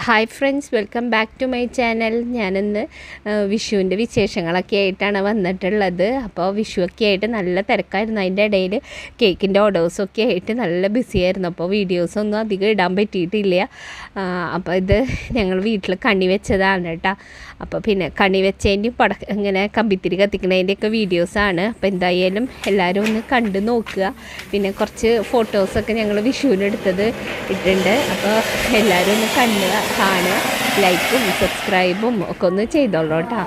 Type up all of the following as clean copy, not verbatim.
Hi friends, welcome back to my channel. ഞാനിന്ന് വിഷുവിൻ്റെ വിശേഷങ്ങളൊക്കെ ആയിട്ടാണ് വന്നിട്ടുള്ളത്. അപ്പോൾ വിഷുവൊക്കെ ആയിട്ട് നല്ല തിരക്കായിരുന്നു. അതിൻ്റെ ഇടയിൽ കേക്കിൻ്റെ ഓർഡേഴ്സൊക്കെ ആയിട്ട് നല്ല ബിസിയായിരുന്നു. അപ്പോൾ വീഡിയോസൊന്നും അധികം ഇടാൻ പറ്റിയിട്ടില്ല. അപ്പോൾ ഇത് ഞങ്ങൾ വീട്ടിൽ കണി വെച്ചതാണ് കേട്ടോ. അപ്പോൾ പിന്നെ കണി വെച്ചതിൻ്റെയും ഇങ്ങനെ കമ്പിത്തിരി കത്തിക്കുന്നതിൻ്റെയൊക്കെ വീഡിയോസാണ്. അപ്പോൾ എന്തായാലും എല്ലാവരും ഒന്ന് കണ്ടു നോക്കുക. പിന്നെ കുറച്ച് ഫോട്ടോസൊക്കെ ഞങ്ങൾ വിഷുവിനെടുത്തത് ഇട്ടിട്ടുണ്ട്. അപ്പോൾ എല്ലാവരും ഒന്ന് കാണുക, ലൈക്കും സബ്സ്ക്രൈബും ഒക്കെ ഒന്ന് ചെയ്തോളൂ കേട്ടോ.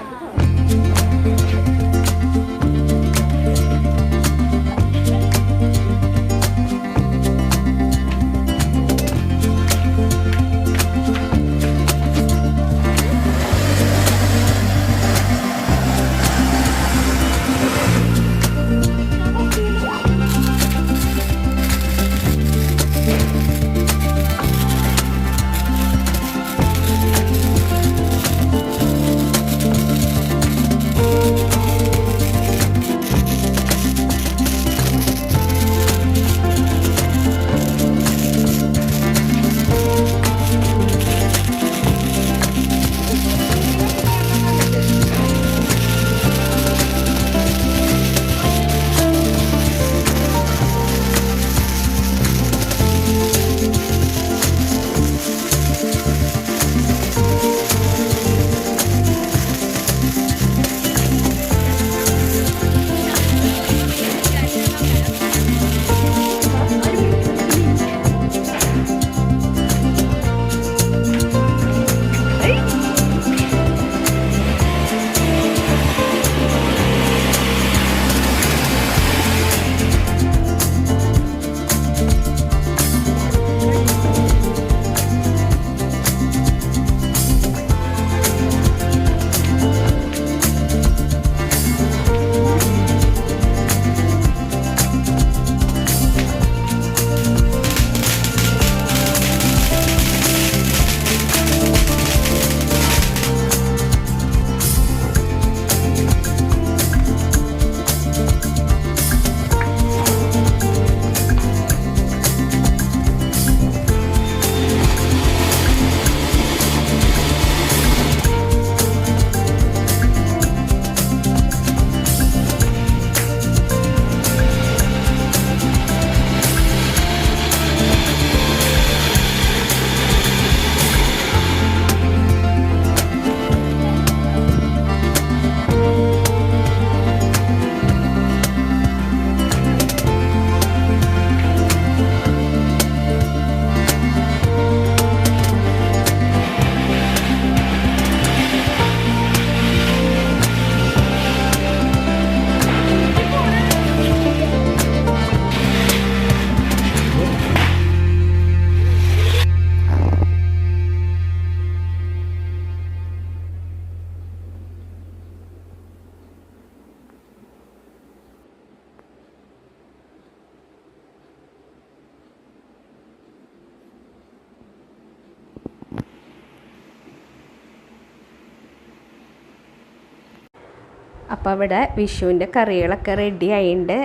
അപ്പോൾ ഇവിടെ വിഷുവിൻ്റെ കറികളൊക്കെ റെഡി ആയിട്ടുണ്ട്.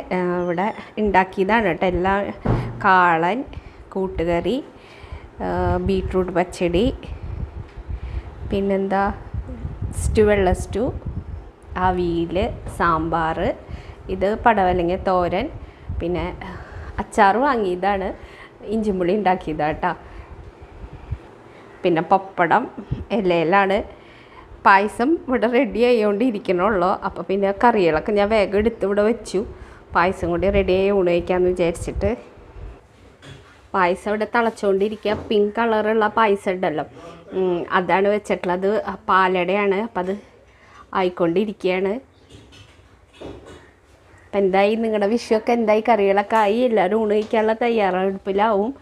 ഇവിടെ ഉണ്ടാക്കിയതാണ് കേട്ടോ എല്ലാം. കാളൻ, കൂട്ടുകറി, ബീട്രൂട്ട് പച്ചടി, പിന്നെന്താ വെള്ള സ്റ്റൂ, അവിയൽ, സാമ്പാർ, ഇത് പടവലങ്ങ തോരൻ, പിന്നെ അച്ചാർ വാങ്ങിയതാണ്, ഇഞ്ചിമ്പുളി ഉണ്ടാക്കിയതാണ് കേട്ടോ. പിന്നെ പപ്പടം ഇലയിലാണ്. പായസം ഇവിടെ റെഡി ആയിക്കൊണ്ടിരിക്കണുള്ളൂ. അപ്പോൾ പിന്നെ കറികളൊക്കെ ഞാൻ വേഗം എടുത്ത് ഇവിടെ വെച്ചു. പായസം കൂടി റെഡി ആയി ഊണ് കഴിക്കാമെന്ന് വിചാരിച്ചിട്ട്. പായസം ഇവിടെ തിളച്ചുകൊണ്ടിരിക്കുക. പിങ്ക് കളറുള്ള പായസം ഉണ്ടല്ലോ, അതാണ് വെച്ചിട്ടുള്ളത്. പാലടയാണ്. അപ്പം അത് ആയിക്കൊണ്ടിരിക്കുകയാണ്. അപ്പം എന്തായി നിങ്ങളുടെ വിഷുവൊക്കെ എന്തായി? കറികളൊക്കെ ആയി. എല്ലാവരും ഊണ് കഴിക്കാനുള്ള തയ്യാറെടുപ്പിലാവും.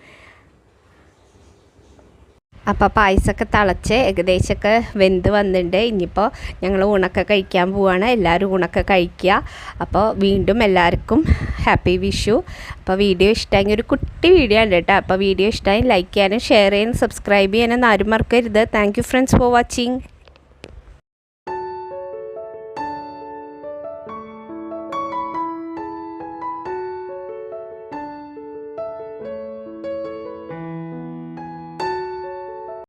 അപ്പോൾ പായസമൊക്കെ തിളച്ച് ഏകദേശമൊക്കെ വെന്ത് വന്നിട്ടുണ്ട്. ഇനിയിപ്പോൾ ഞങ്ങൾ ഊണൊക്കെ കഴിക്കാൻ പോവുകയാണ്. എല്ലാവരും ഊണൊക്കെ കഴിക്കുക. അപ്പോൾ വീണ്ടും എല്ലാവർക്കും ഹാപ്പി വിഷു. അപ്പോൾ വീഡിയോ ഇഷ്ടമെങ്കിൽ ഒരു കുട്ടി വീഡിയോ ഉണ്ട് കേട്ടോ. അപ്പോൾ വീഡിയോ ഇഷ്ടമായി ലൈക്ക് ചെയ്യാനും ഷെയർ ചെയ്യാനും സബ്സ്ക്രൈബ് ചെയ്യാനും ആരും മറക്കരുത്. Thank you friends for watching.